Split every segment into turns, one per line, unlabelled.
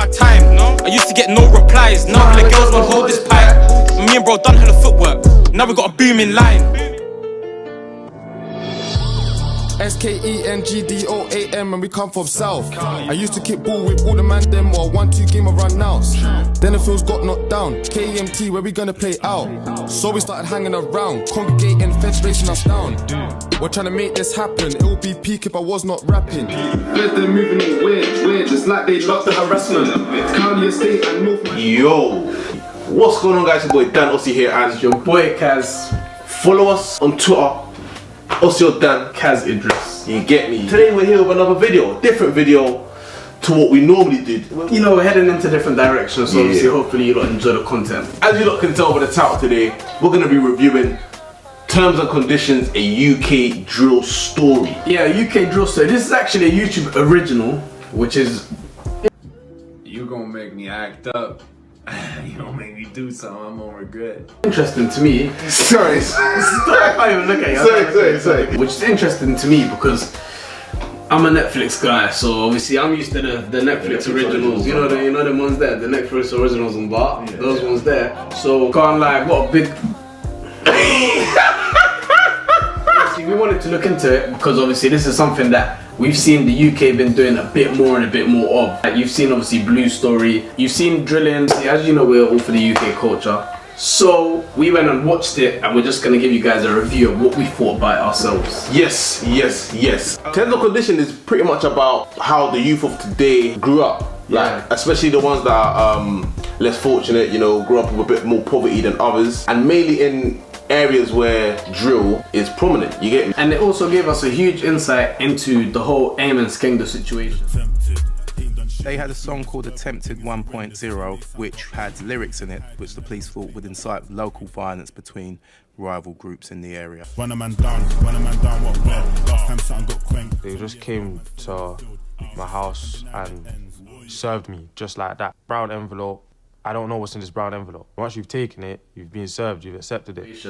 my time. No, I used to get no replies. Now the girls want hold this pipe. Me and bro done hella footwork. Now we got a booming line.
SKENGDOAM and we come from south. I used to kick ball with all the man them or 1-2 game of run outs. Then the fields got knocked down. KMT, where we gonna play out? So we started hanging around, congregating, feds racing us down. We're trying to make this happen. It would be peak if I was not rapping. They're moving it weird. It's like they love the harassment. County estate and North.
Yo, what's going on, guys? Your boy Dan Ossie here, and
your boy Kaz.
Follow us on Twitter. Also Dan
Kaz Idris.
You get me? Today we're here with another video, different video to what we normally do.
You know, we're heading into different directions, so obviously hopefully you lot enjoy the content.
As you lot can tell by the title today, we're going to be reviewing Terms and Conditions, a UK drill story.
Yeah, UK drill story. This is actually a YouTube original, which is...
You gonna make me act up. You gonna make me do something I'm gonna regret.
Interesting to me.
Sorry.
I can't even look at you.
Sorry.
Which is interesting to me because I'm a Netflix guy, so obviously I'm used to the Netflix originals. You know the ones there, the Netflix originals on bar. Yeah, those ones there. So can't lie, what a big. See, we wanted to look into it because obviously this is something that we've seen the UK been doing a bit more and a bit more of. Like, you've seen obviously Blue Story, you've seen drilling. See, as you know, we're all for the UK culture. So we went and watched it, and we're just gonna give you guys a review of what we thought about it ourselves.
Yes. Terms and Conditions is pretty much about how the youth of today grew up. Like, especially the ones that are less fortunate, you know, grew up with a bit more poverty than others, and mainly in areas where drill is prominent, you get me?
And it also gave us a huge insight into the whole aim and Skengdo situation.
They had a song called Attempted 1.0, which had lyrics in it which the police thought would incite local violence between rival groups in the area.
When a man down, what bed? Last time something got quanked.
They just came to my house and served me just like that. Brown envelope. I don't know what's in this brown envelope. Once you've taken it, you've been served, you've accepted it.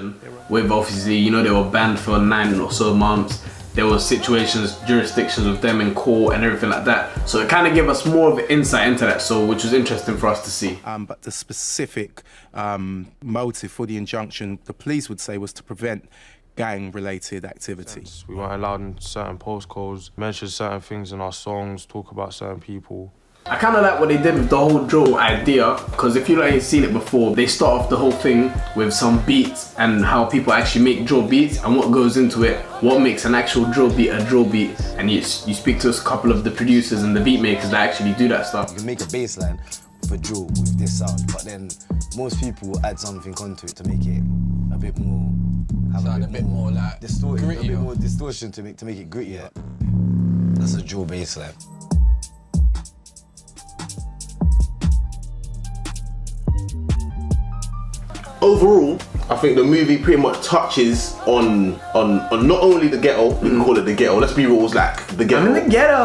With obviously, you know, they were banned for 9 or so months. There were situations, jurisdictions with them in court and everything like that. So it kind of gave us more of an insight into that, so which was interesting for us to see.
But the specific motive for the injunction, the police would say, was to prevent gang-related activity.
We weren't allowed in certain postcodes, mention certain things in our songs, talk about certain people.
I kind of like what they did with the whole drill idea, because if you ain't seen it before, they start off the whole thing with some beats and how people actually make drill beats and what goes into it, what makes an actual drill beat a drill beat. And you speak to a couple of the producers and the beat makers that actually do that stuff.
You can make a bass line for drill with this sound, but then most people will add something onto it to make it a bit more, have a bit more like distortion, a bit more distortion to make it grittier. That's a drill bass line.
Overall, I think the movie pretty much touches on not only the ghetto, we can call it the ghetto, let's be real, it's like the ghetto.
I'm in the ghetto!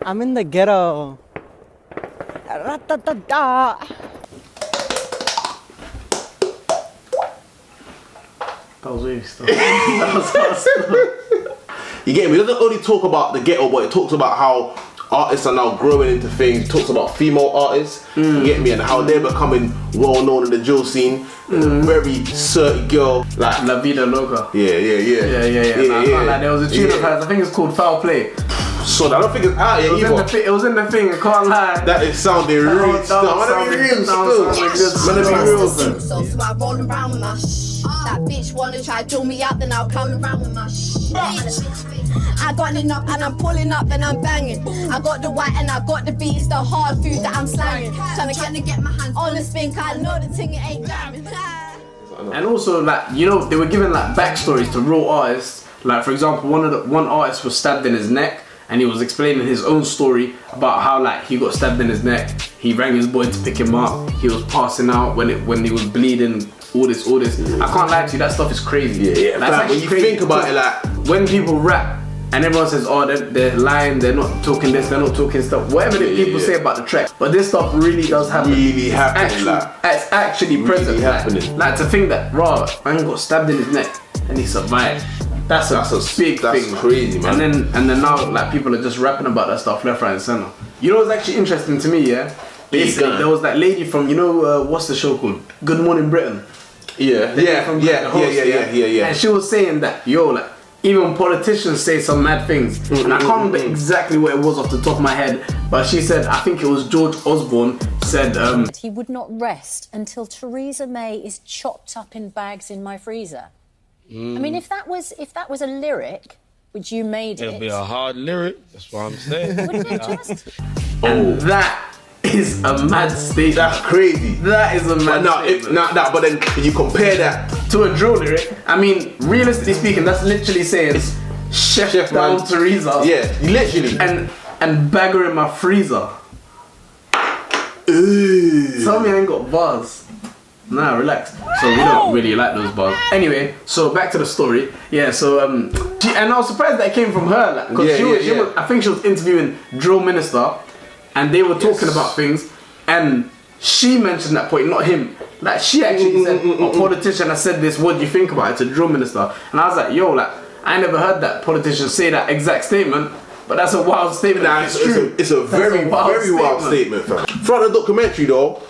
I'm in the ghetto.
That was really stuff. That was stuff.
You get me? It doesn't only talk about the ghetto, but it talks about how artists are now growing into things. It talks about female artists, you get me, and how they're becoming well known in the drill scene. There's a very certain girl, like
La Vida Loca.
Yeah.
There was a tune of hers, I think it's called Foul Play.
So I don't think it's out yet either.
It was in the thing, I can't lie.
That is sounding real still. Man, be real still.
So I roll around with my that bitch wanna try to do me out, then I'll come around with my I got enough and I'm pulling up and I'm banging. I got the white and I got the beat, it's the hard food that I'm slanging. Trying to get my hands on the spin, cause I know the thing it ain't jamming.
And also, like, you know, they were giving like backstories to real artists. Like, for example, one artist was stabbed in his neck, and he was explaining his own story about how, like, he got stabbed in his neck. He rang his boy to pick him up. He was passing out when he was bleeding. All this. I can't lie to you, that stuff is crazy.
Yeah. Like, when you think about it, like,
when people rap and everyone says, oh, they're lying, they're not talking this, they're not talking stuff, whatever the people say about the track, but this stuff really does happen.
Really happening.
It's actually present.
Really happening.
Like to think that, raw, man got stabbed in his neck and he survived. That's a big thing.
That's crazy, man.
And then now, like, people are just rapping about that stuff left, right, and center. You know what's actually interesting to me, yeah? Basically, there was that lady from, you know, what's the show called? Good Morning Britain.
Yeah.
And she was saying that, yo, like, even politicians say some mad things. And I can't remember exactly what it was off the top of my head, but she said, I think it was George Osborne, said...
He would not rest until Theresa May is chopped up in bags in my freezer. I mean, if that was a lyric, which you made
It'll be a hard lyric, that's what I'm saying.
Wouldn't it just?
And that is a mad statement.
That's crazy.
That is a mad statement.
But then you compare that
to a drill lyric. I mean, realistically speaking, that's literally saying it's chef down
man.
Theresa.
Yeah, literally.
And bag her in my freezer. Tell me I ain't got bars. Nah, relax. So we don't really like those bars. Anyway, so back to the story. Yeah, so and I was surprised that it came from her, like, because she was, I think she was interviewing drill minister, and they were talking about things, and she mentioned that point, not him. Like, she actually said, a politician has said this, what do you think about it, to drill minister? And I was like, yo, like, I never heard that politician say that exact statement, but that's a wild statement.
Nah, it's true. It's a very wild statement, fam. Throughout the documentary, though,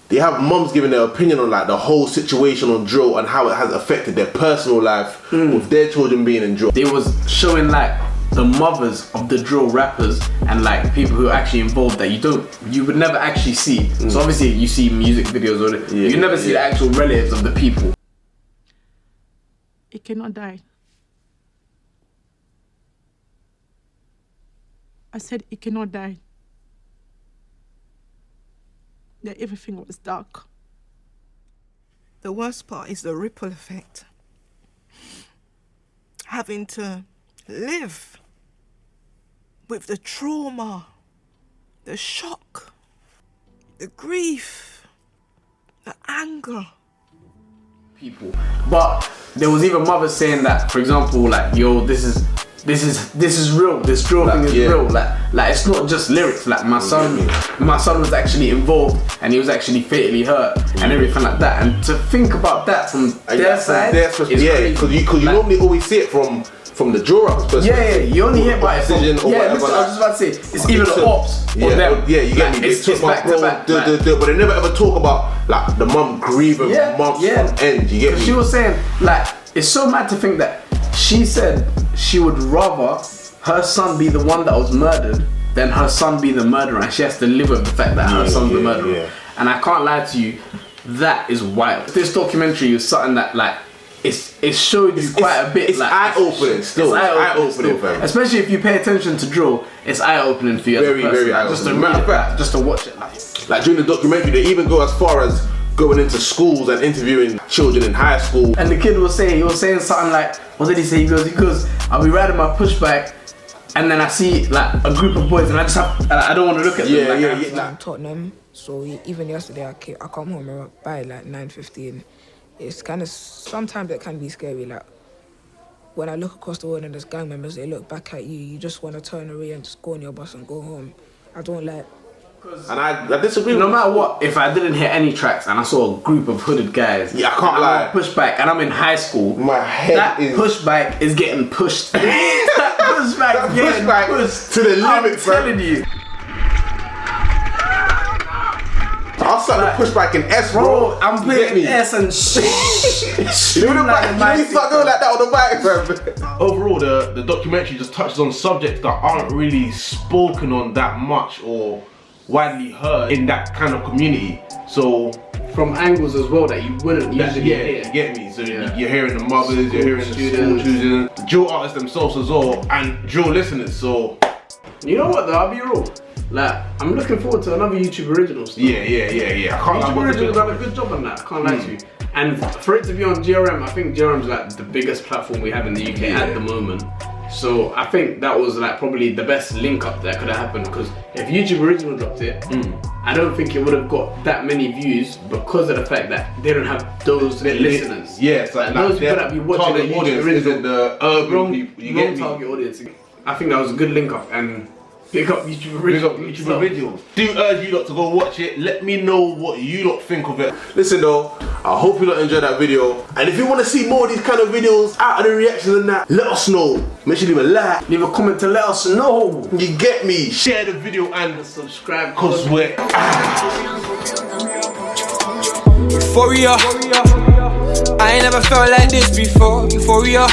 they have mums giving their opinion on like the whole situation on drill and how it has affected their personal life with their children being in drill.
They was showing like the mothers of the drill rappers and like people who are actually involved that you would never actually see. So obviously you see music videos or you never see the actual relatives of the people.
It cannot die. I said it cannot die. That everything was dark. The worst part is the ripple effect. Having to live with the trauma, the shock, the grief, the anger.
People. But there was even mothers saying that, for example, like, yo, this is real. This drill thing is real. Like it's not just lyrics. Like my son was actually involved and he was actually fatally hurt and everything like that. And to think about that from their side, because
you normally always see it from the drill rapper's perspective.
You only hear about it from,
or whatever.
I was just about to say, it's either the ops or them.
You get me.
It's back to back.
But they never ever talk about like the mum grieving months on end. You get me?
She was saying, like, it's so mad to think that she said she would rather her son be the one that was murdered than her son be the murderer, and she has to live with the fact that her son's the murderer. And I can't lie to you, that is wild. This documentary is something that, like, it showed you quite a bit.
It's like, eye-opening still. It's eye-opening, fam.
Especially if you pay attention to drill, it's eye-opening for you as a person.
Very eye-opening.
Just to read it, just to watch it.
Like during the documentary, they even go as far as going into schools and interviewing children in high school.
And the kid was saying something like, what did he say? He goes, I'll be riding my pushback and then I see like a group of boys and I don't want to look at them.
I'm Tottenham, so even yesterday I come home by like 9:15. It's kind of, sometimes it can be scary. Like when I look across the road and there's gang members, they look back at you, you just want to turn away and just go on your bus and go home. I don't like.
And I disagree.
No matter what, if I didn't hear any tracks and I saw a group of hooded guys,
I can't lie.
Pushback, and I'm in high school.
My head
pushback is getting pushed. That pushback getting pushed
to the limit.
I'm telling you.
I'll start the pushback in S, bro.
I'm playing S and shit.
You start going like that on the bike, bro.
Overall, the documentary just touches on subjects that aren't really spoken on that much or widely heard in that kind of community. So
from angles as well that you wouldn't usually hear.
You get me? So you're hearing the mothers, you're hearing the students, the drill artists themselves as well, and drill listeners. So
you know what though, I'll be real. Like, I'm looking forward to another YouTube original stuff.
Yeah. I can't
YouTube original's done a good job on that, I can't lie to you. And for it to be on GRM, I think GRM's like the biggest platform we have in the UK at the moment. So I think that was like probably the best link up that could have happened, because if YouTube original dropped it, I don't think it would have got that many views because of the fact that they don't have those listeners.
Yeah, it's like
those people that be watching the YouTube original,
the urban people.
You get target audience. I think that was a good link up, and Big up YouTube
Big up
original.
YouTube original. Do urge you lot to go watch it. Let me know what you lot think of it. Listen though, I hope you lot enjoyed that video. And if you want to see more of these kind of videos, out of the reactions and that, let us know. Make sure you leave a like.
Leave a comment to let us know.
You get me. Share the video and
subscribe.
Cause we're
Euphoria. I ain't never felt like this before. Euphoria.